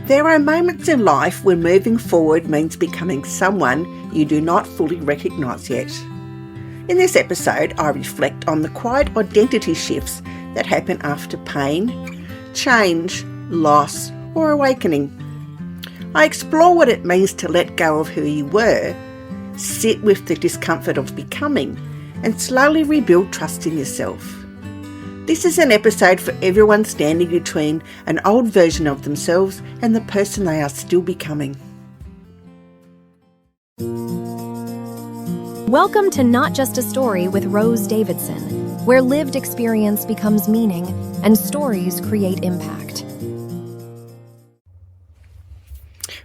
There are moments in life when moving forward means becoming someone you do not fully recognise yet. In this episode, I reflect on the quiet identity shifts that happen after pain, change, loss, or awakening. I explore what it means to let go of who you were, sit with the discomfort of becoming, and slowly rebuild trust in yourself. This is an episode for everyone standing between an old version of themselves and the person they are still becoming. Welcome to Not Just a Story with Rose Davidson, where lived experience becomes meaning and stories create impact.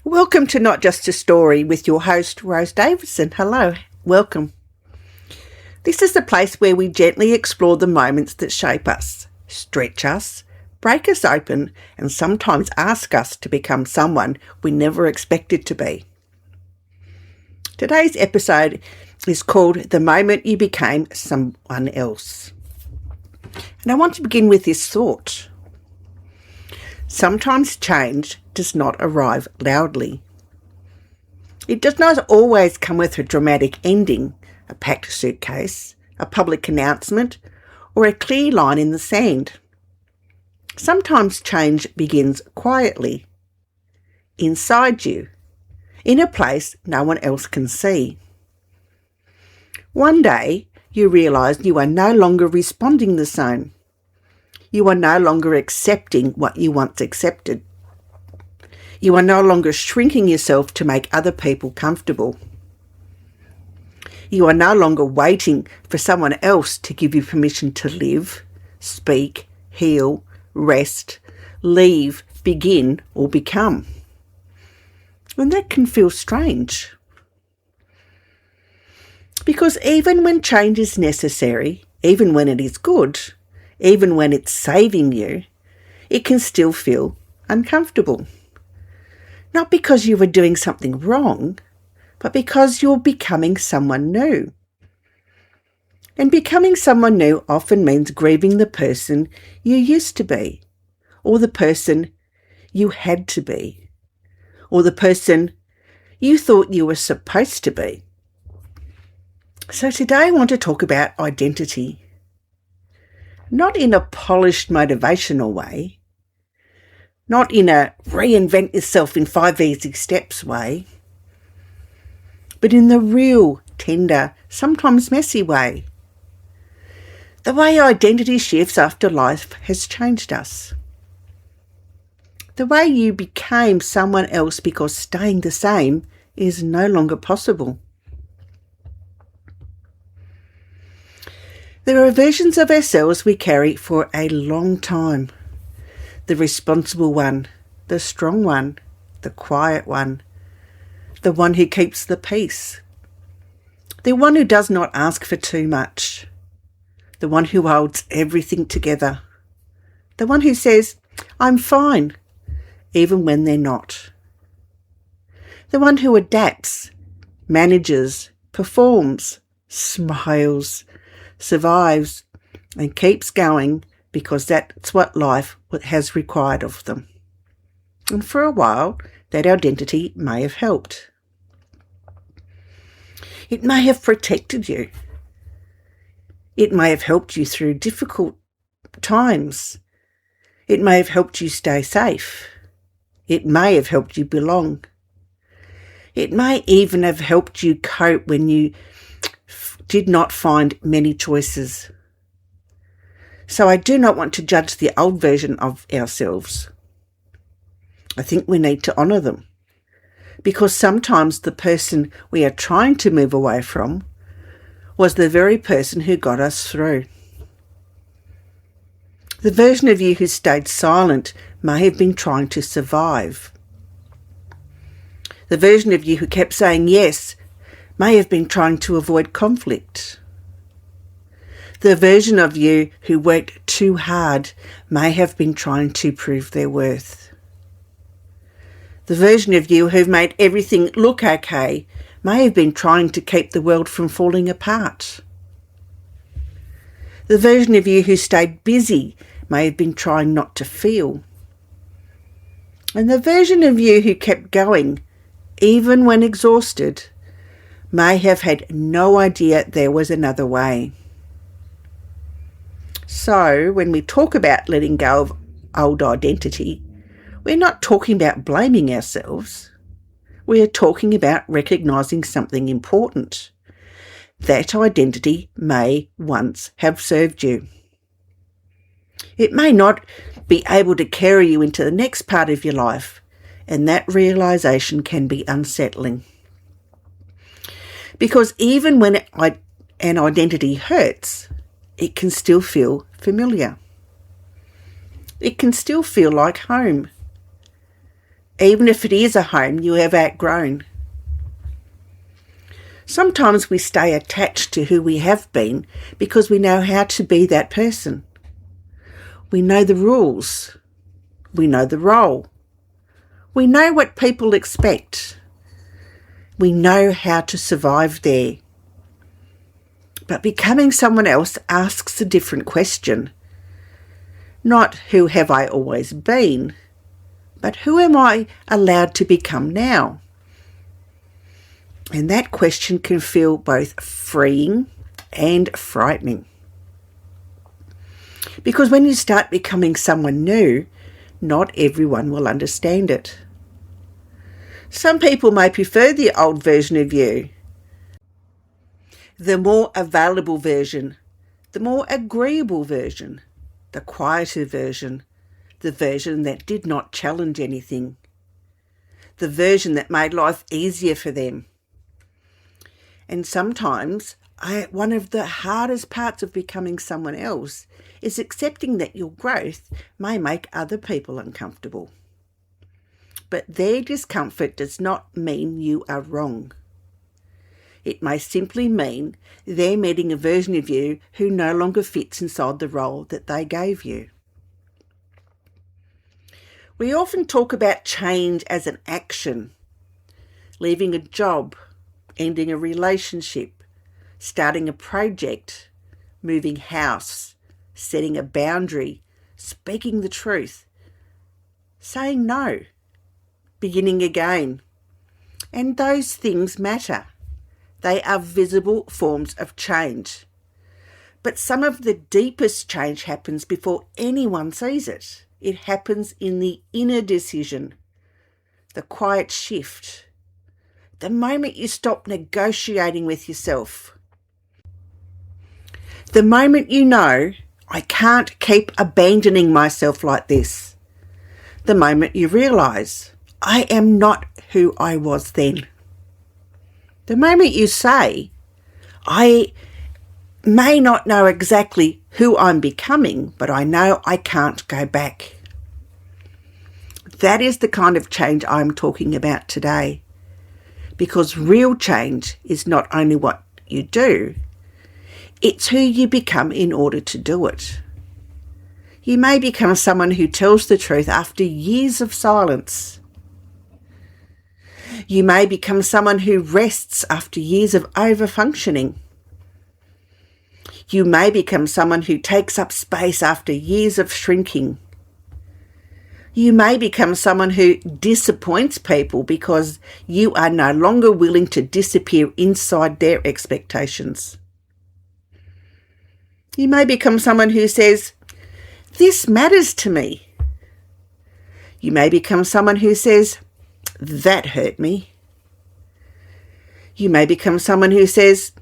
Welcome to Not Just a Story with your host, Rose Davidson. Hello, welcome. This is the place where we gently explore the moments that shape us, stretch us, break us open, and sometimes ask us to become someone we never expected to be. Today's episode is called The Moment You Became Someone Else. And I want to begin with this thought. Sometimes change does not arrive loudly. It does not always come with a dramatic ending, a packed suitcase, a public announcement, or a clear line in the sand. Sometimes change begins quietly, inside you, in a place no one else can see. One day, you realise you are no longer responding the same. You are no longer accepting what you once accepted. You are no longer shrinking yourself to make other people comfortable. You are no longer waiting for someone else to give you permission to live, speak, heal, rest, leave, begin, or become. And that can feel strange. Because even when change is necessary, even when it is good, even when it's saving you, it can still feel uncomfortable. Not because you were doing something wrong, but because you're becoming someone new. And becoming someone new often means grieving the person you used to be, or the person you had to be, or the person you thought you were supposed to be. So today I want to talk about identity. Not in a polished motivational way, not in a reinvent yourself in 5 easy steps way, but in the real, tender, sometimes messy way. The way identity shifts after life has changed us. The way you became someone else because staying the same is no longer possible. There are versions of ourselves we carry for a long time. The responsible one, the strong one, the quiet one, the one who keeps the peace, the one who does not ask for too much, the one who holds everything together, the one who says, "I'm fine," even when they're not, the one who adapts, manages, performs, smiles, survives, and keeps going because that's what life has required of them. And for a while, that identity may have helped. It may have protected you. It may have helped you through difficult times. It may have helped you stay safe. It may have helped you belong. It may even have helped you cope when you did not find many choices. So I do not want to judge the old version of ourselves. I think we need to honour them, because sometimes the person we are trying to move away from was the very person who got us through. The version of you who stayed silent may have been trying to survive. The version of you who kept saying yes may have been trying to avoid conflict. The version of you who worked too hard may have been trying to prove their worth. The version of you who made everything look okay may have been trying to keep the world from falling apart. The version of you who stayed busy may have been trying not to feel. And the version of you who kept going, even when exhausted, may have had no idea there was another way. So, when we talk about letting go of old identity, we're not talking about blaming ourselves. We are talking about recognising something important. That identity may once have served you. It may not be able to carry you into the next part of your life, and that realisation can be unsettling. Because even when an identity hurts, it can still feel familiar. It can still feel like home, even if it is a home you have outgrown. Sometimes we stay attached to who we have been because we know how to be that person. We know the rules. We know the role. We know what people expect. We know how to survive there. But becoming someone else asks a different question. Not who have I always been, but who am I allowed to become now? And that question can feel both freeing and frightening. Because when you start becoming someone new, not everyone will understand it. Some people may prefer the old version of you, the more available version, the more agreeable version, the quieter version, the version that did not challenge anything, the version that made life easier for them. And sometimes one of the hardest parts of becoming someone else is accepting that your growth may make other people uncomfortable. But their discomfort does not mean you are wrong. It may simply mean they're meeting a version of you who no longer fits inside the role that they gave you. We often talk about change as an action, leaving a job, ending a relationship, starting a project, moving house, setting a boundary, speaking the truth, saying no, beginning again. And those things matter. They are visible forms of change. But some of the deepest change happens before anyone sees it. It happens in the inner decision, the quiet shift, the moment you stop negotiating with yourself. The moment you know, I can't keep abandoning myself like this. The moment you realise, I am not who I was then. The moment you say, I may not know exactly who I'm becoming, but I know I can't go back. That is the kind of change I'm talking about today. Because real change is not only what you do, it's who you become in order to do it. You may become someone who tells the truth after years of silence. You may become someone who rests after years of overfunctioning. You may become someone who takes up space after years of shrinking. You may become someone who disappoints people because you are no longer willing to disappear inside their expectations. You may become someone who says, "This matters to me." You may become someone who says, "That hurt me." You may become someone who says,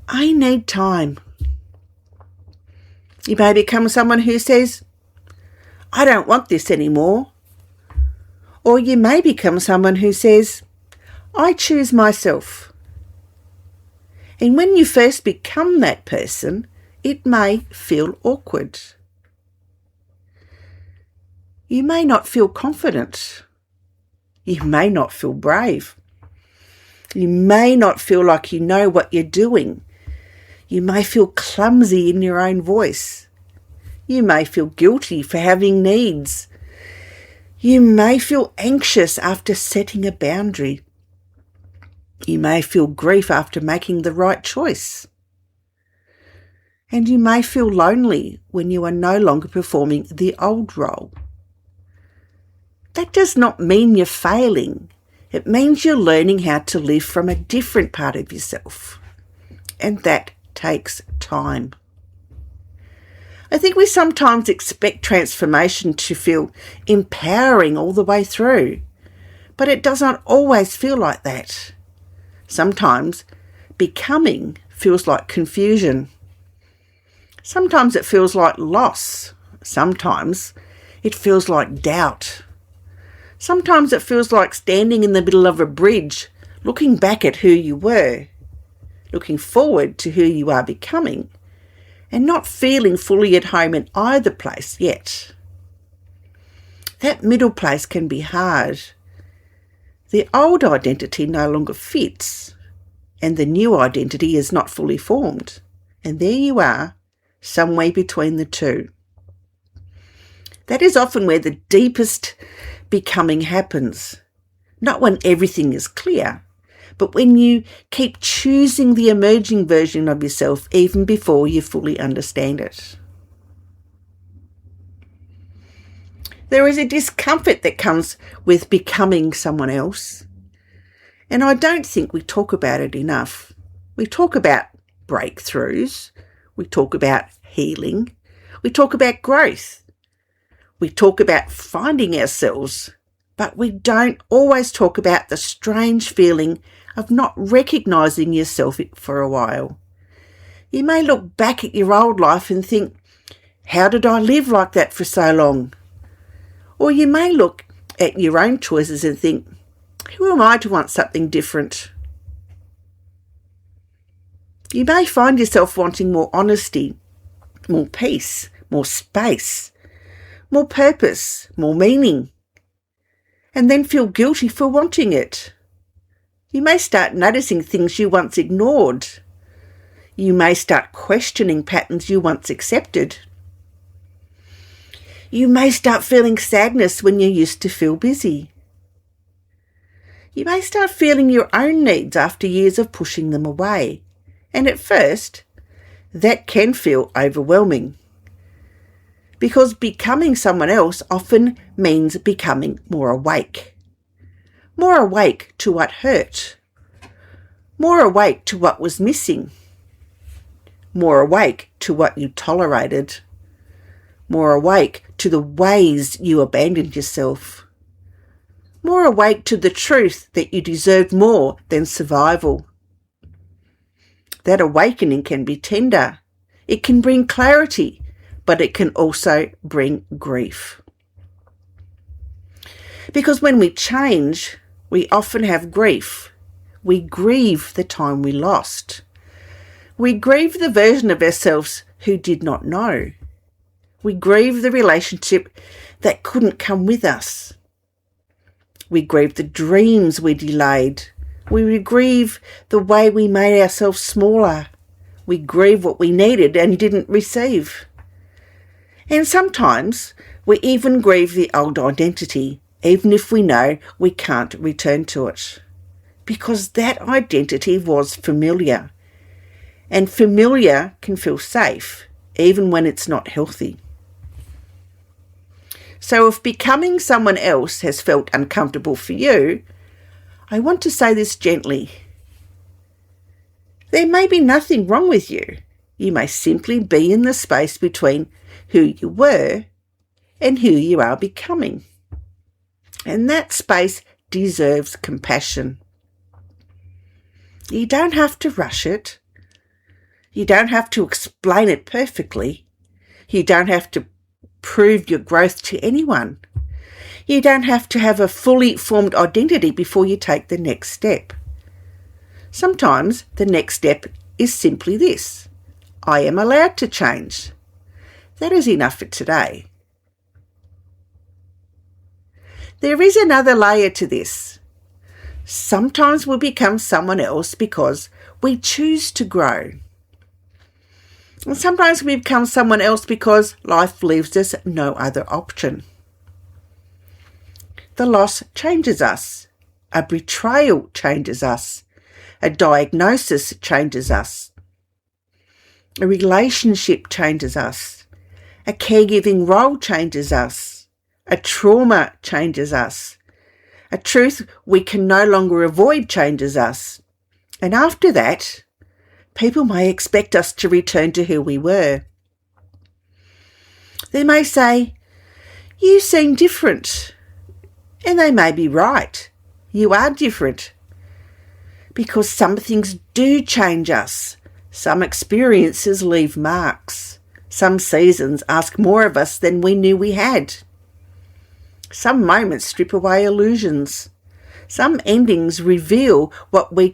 "I need time." You may become someone who says, "I don't want this anymore." Or you may become someone who says, "I choose myself." And when you first become that person, it may feel awkward. You may not feel confident. You may not feel brave. You may not feel like you know what you're doing. You may feel clumsy in your own voice. You may feel guilty for having needs. You may feel anxious after setting a boundary. You may feel grief after making the right choice. And you may feel lonely when you are no longer performing the old role. That does not mean you're failing. It means you're learning how to live from a different part of yourself. And that takes time. I think we sometimes expect transformation to feel empowering all the way through, but it does not always feel like that. Sometimes becoming feels like confusion. Sometimes it feels like loss. Sometimes it feels like doubt. Sometimes it feels like standing in the middle of a bridge, looking back at who you were, looking forward to who you are becoming, and not feeling fully at home in either place yet. That middle place can be hard. The old identity no longer fits, and the new identity is not fully formed. And there you are, somewhere between the two. That is often where the deepest becoming happens. Not when everything is clear, but when you keep choosing the emerging version of yourself even before you fully understand it. There is a discomfort that comes with becoming someone else, and I don't think we talk about it enough. We talk about breakthroughs, we talk about healing, we talk about growth, we talk about finding ourselves, but we don't always talk about the strange feeling of not recognising yourself for a while. You may look back at your old life and think, how did I live like that for so long? Or you may look at your own choices and think, who am I to want something different? You may find yourself wanting more honesty, more peace, more space, more purpose, more meaning, and then feel guilty for wanting it. You may start noticing things you once ignored. You may start questioning patterns you once accepted. You may start feeling sadness when you used to feel busy. You may start feeling your own needs after years of pushing them away. And at first, that can feel overwhelming. Because becoming someone else often means becoming more awake. More awake to what hurt. More awake to what was missing. More awake to what you tolerated. More awake to the ways you abandoned yourself. More awake to the truth that you deserved more than survival. That awakening can be tender. It can bring clarity, but it can also bring grief. Because when we change, we often have grief. We grieve the time we lost. We grieve the version of ourselves who did not know. We grieve the relationship that couldn't come with us. We grieve the dreams we delayed. We grieve the way we made ourselves smaller. We grieve what we needed and didn't receive. And sometimes we even grieve the old identity, even if we know we can't return to it. Because that identity was familiar. And familiar can feel safe, even when it's not healthy. So if becoming someone else has felt uncomfortable for you, I want to say this gently. There may be nothing wrong with you. You may simply be in the space between who you were and who you are becoming. And that space deserves compassion. You don't have to rush it. You don't have to explain it perfectly. You don't have to prove your growth to anyone. You don't have to have a fully formed identity before you take the next step. Sometimes the next step is simply this: I am allowed to change. That is enough for today. There is another layer to this. Sometimes we become someone else because we choose to grow. And sometimes we become someone else because life leaves us no other option. The loss changes us. A betrayal changes us. A diagnosis changes us. A relationship changes us. A caregiving role changes us. A trauma changes us. A truth we can no longer avoid changes us. And after that, people may expect us to return to who we were. They may say, "You seem different." And they may be right. You are different. Because some things do change us. Some experiences leave marks. Some seasons ask more of us than we knew we had. Some moments strip away illusions. Some endings reveal what we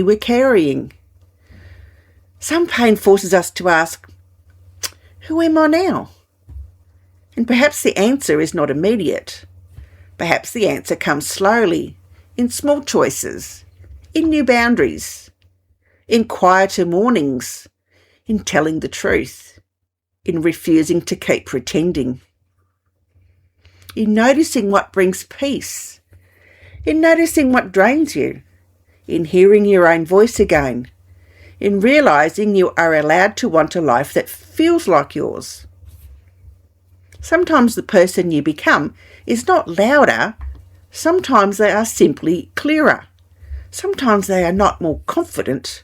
were carrying. Some pain forces us to ask, who am I now? And perhaps the answer is not immediate. Perhaps the answer comes slowly, in small choices, in new boundaries, in quieter mornings, in telling the truth, in refusing to keep pretending, in noticing what brings peace, in noticing what drains you, in hearing your own voice again, in realising you are allowed to want a life that feels like yours. Sometimes the person you become is not louder, sometimes they are simply clearer. Sometimes they are not more confident,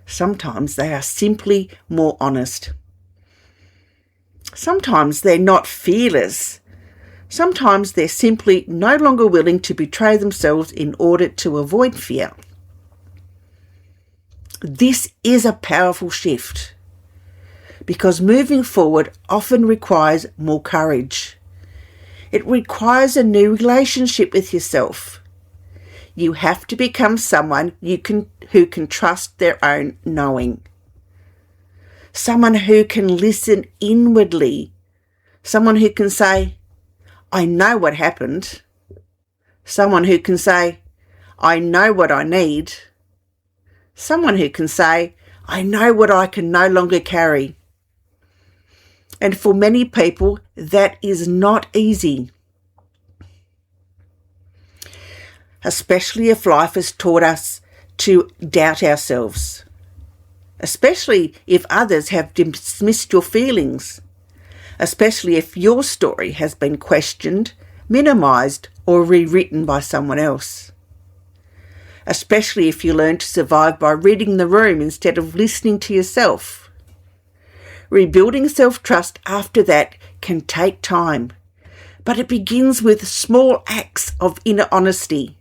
sometimes they are simply more honest. Sometimes they're not fearless, sometimes they're simply no longer willing to betray themselves in order to avoid fear. This is a powerful shift because moving forward often requires more courage. It requires a new relationship with yourself. You have to become someone who can trust their own knowing. Someone who can listen inwardly. Someone who can say, I know what happened. Someone who can say, I know what I need. Someone who can say, I know what I can no longer carry. And for many people, that is not easy. Especially if life has taught us to doubt ourselves. Especially if others have dismissed your feelings. Especially if your story has been questioned, minimised, or rewritten by someone else. Especially if you learn to survive by reading the room instead of listening to yourself. Rebuilding self-trust after that can take time, but it begins with small acts of inner honesty.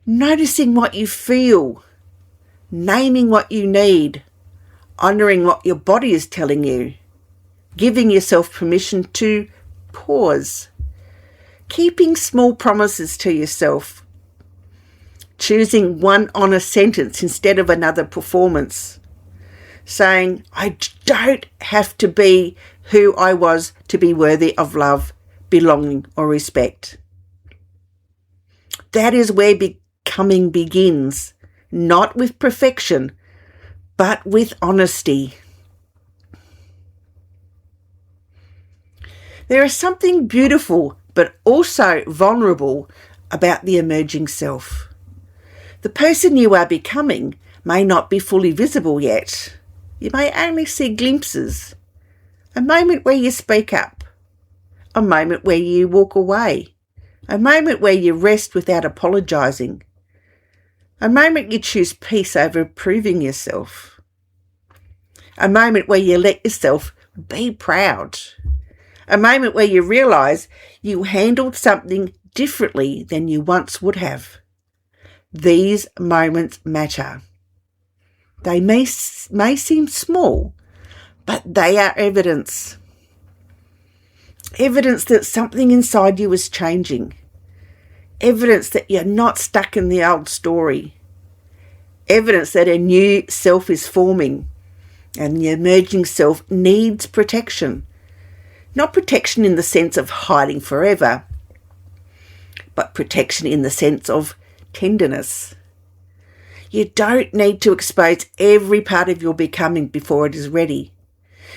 Noticing what you feel, naming what you need, honouring what your body is telling you, giving yourself permission to pause, keeping small promises to yourself, choosing one honest sentence instead of another performance, saying, I don't have to be who I was to be worthy of love, belonging, or respect. That is where becoming begins, not with perfection, but with honesty. There is something beautiful, but also vulnerable about the emerging self. The person you are becoming may not be fully visible yet. You may only see glimpses. A moment where you speak up. A moment where you walk away. A moment where you rest without apologising. A moment you choose peace over proving yourself. A moment where you let yourself be proud. A moment where you realise you handled something differently than you once would have. These moments matter. They may seem small, but they are evidence. Evidence that something inside you is changing. Evidence that you're not stuck in the old story. Evidence that a new self is forming and the emerging self needs protection. Not protection in the sense of hiding forever, but protection in the sense of tenderness. You don't need to expose every part of your becoming before it is ready.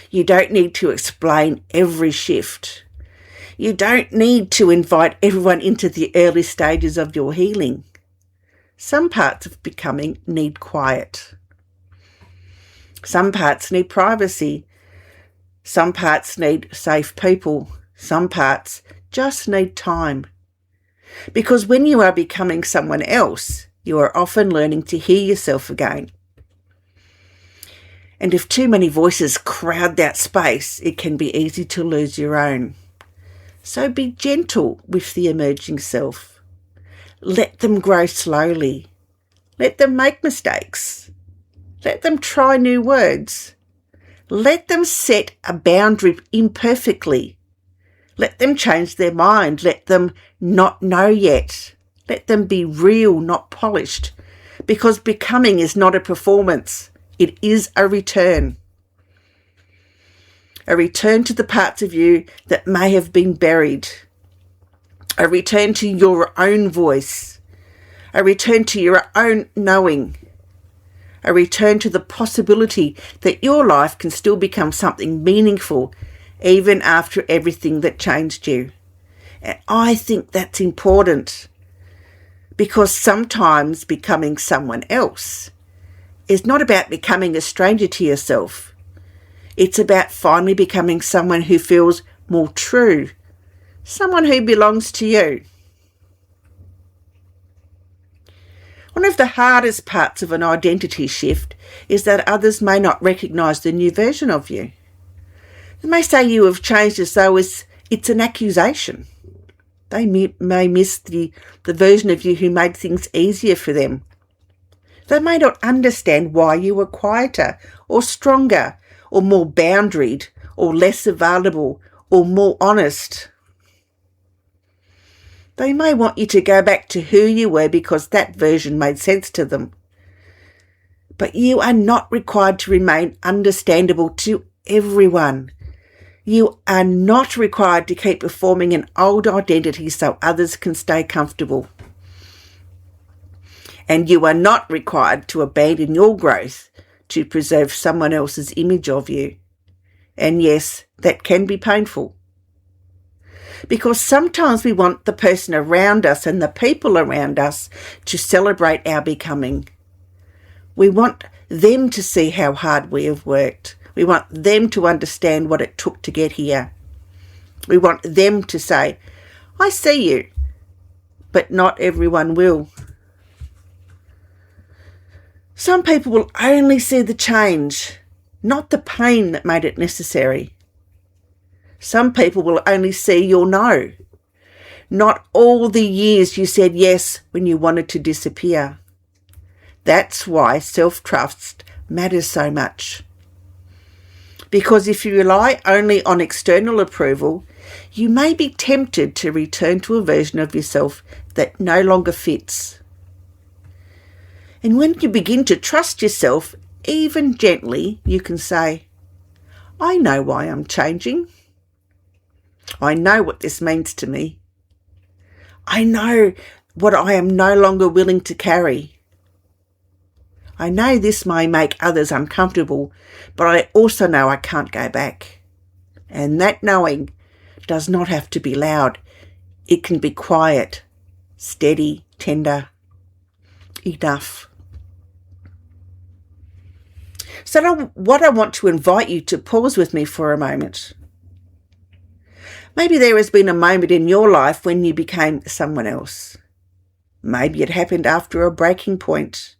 You don't need to explain every shift. You don't need to invite everyone into the early stages of your healing. Some parts of becoming need quiet. Some parts need privacy. Some parts need safe people. Some parts just need time. Because when you are becoming someone else, you are often learning to hear yourself again. And if too many voices crowd that space, it can be easy to lose your own. So be gentle with the emerging self. Let them grow slowly. Let them make mistakes. Let them try new words. Let them set a boundary imperfectly. Let them change their mind. Let them not know yet. Let them be real, not polished. Because becoming is not a performance. It is a return. A return to the parts of you that may have been buried. A return to your own voice. A return to your own knowing. A return to the possibility that your life can still become something meaningful even after everything that changed you. And I think that's important because sometimes becoming someone else is not about becoming a stranger to yourself. It's about finally becoming someone who feels more true, someone who belongs to you. One of the hardest parts of an identity shift is that others may not recognise the new version of you. They may say you have changed as though it's an accusation. They may miss the version of you who made things easier for them. They may not understand why you were quieter or stronger or more boundaried or less available or more honest. They may want you to go back to who you were because that version made sense to them. But you are not required to remain understandable to everyone. You are not required to keep performing an old identity so others can stay comfortable. And you are not required to abandon your growth to preserve someone else's image of you. And yes, that can be painful. Because sometimes we want the person around us and the people around us to celebrate our becoming. We want them to see how hard we have worked. We want them to understand what it took to get here. We want them to say, I see you, but not everyone will. Some people will only see the change, not the pain that made it necessary. Some people will only see your no, not all the years you said yes when you wanted to disappear. That's why self-trust matters so much. Because if you rely only on external approval, you may be tempted to return to a version of yourself that no longer fits. And when you begin to trust yourself, even gently, you can say, I know why I'm changing. I know what this means to me. I know what I am no longer willing to carry. I know this may make others uncomfortable, but I also know I can't go back. And that knowing does not have to be loud. It can be quiet, steady, tender. Enough. So what I want to invite you to pause with me for a moment. Maybe there has been a moment in your life when you became someone else. Maybe it happened after a breaking point.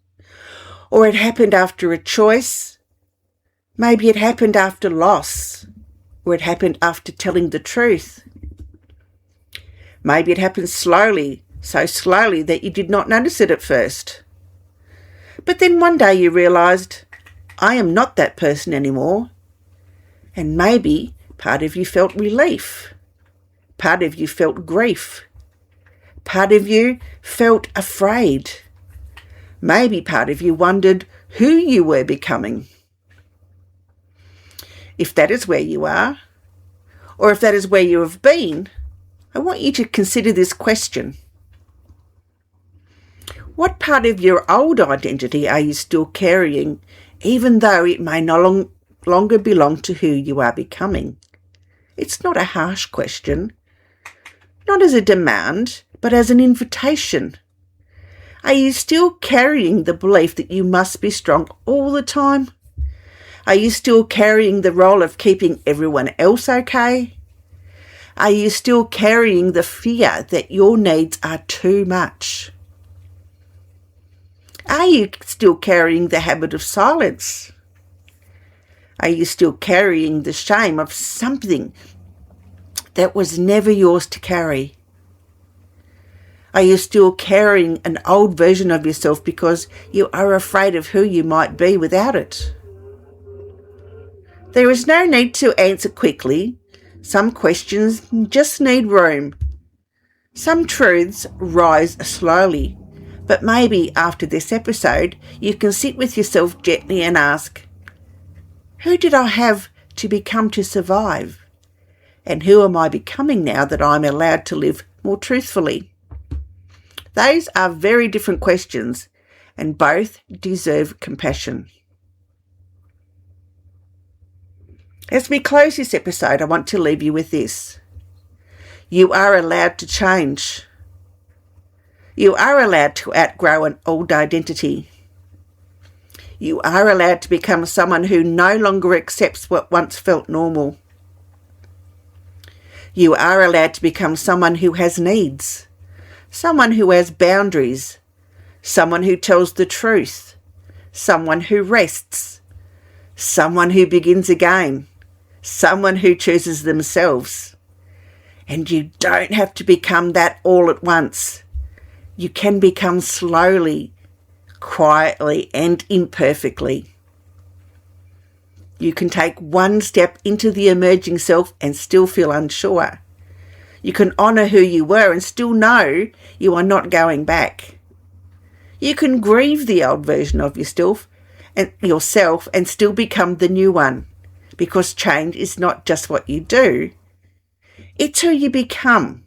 Or it happened after a choice. Maybe it happened after loss. Or it happened after telling the truth. Maybe it happened slowly, so slowly that you did not notice it at first. But then one day you realised, I am not that person anymore. And maybe part of you felt relief. Part of you felt grief. Part of you felt afraid. Maybe part of you wondered who you were becoming. If that is where you are, or if that is where you have been, I want you to consider this question. What part of your old identity are you still carrying, even though it may no longer belong to who you are becoming? It's not a harsh question, not as a demand, but as an invitation. Are you still carrying the belief that you must be strong all the time? Are you still carrying the role of keeping everyone else okay? Are you still carrying the fear that your needs are too much? Are you still carrying the habit of silence? Are you still carrying the shame of something that was never yours to carry? Are you still carrying an old version of yourself because you are afraid of who you might be without it? There is no need to answer quickly. Some questions just need room. Some truths rise slowly, but maybe after this episode, you can sit with yourself gently and ask, who did I have to become to survive? And who am I becoming now that I'm allowed to live more truthfully? Those are very different questions, and both deserve compassion. As we close this episode, I want to leave you with this. You are allowed to change. You are allowed to outgrow an old identity. You are allowed to become someone who no longer accepts what once felt normal. You are allowed to become someone who has needs, someone who has boundaries, someone who tells the truth, someone who rests, someone who begins again, someone who chooses themselves. And you don't have to become that all at once. You can become slowly, quietly, and imperfectly. You can take one step into the emerging self and still feel unsure. You can honour who you were and still know you are not going back. You can grieve the old version of yourself and still become the new one, because change is not just what you do, it's who you become.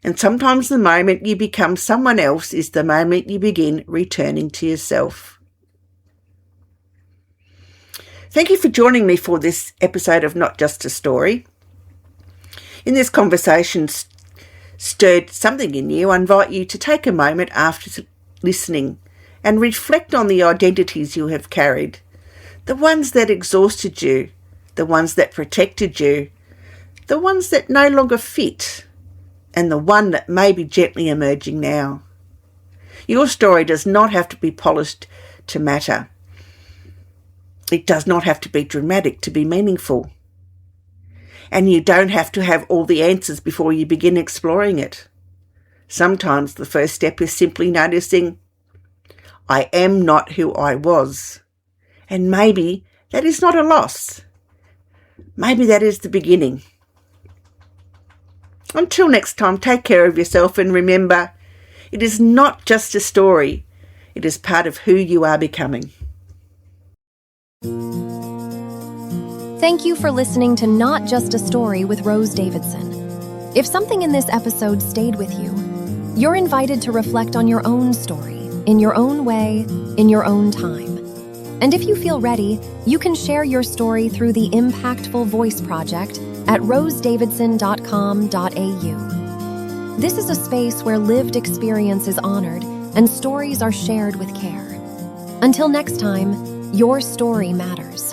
And sometimes the moment you become someone else is the moment you begin returning to yourself. Thank you for joining me for this episode of Not Just a Story. In this conversation stirred something in you, I invite you to take a moment after listening and reflect on the identities you have carried, the ones that exhausted you, the ones that protected you, the ones that no longer fit, and the one that may be gently emerging now. Your story does not have to be polished to matter. It does not have to be dramatic to be meaningful. And you don't have to have all the answers before you begin exploring it. Sometimes the first step is simply noticing, I am not who I was. And maybe that is not a loss. Maybe that is the beginning. Until next time, take care of yourself and remember, it is not just a story. It is part of who you are becoming. Thank you for listening to Not Just a Story with Rose Davidson. If something in this episode stayed with you, you're invited to reflect on your own story, in your own way, in your own time. And if you feel ready, you can share your story through the Impactful Voice Project at rosedavidson.com.au. This is a space where lived experience is honored and stories are shared with care. Until next time, your story matters.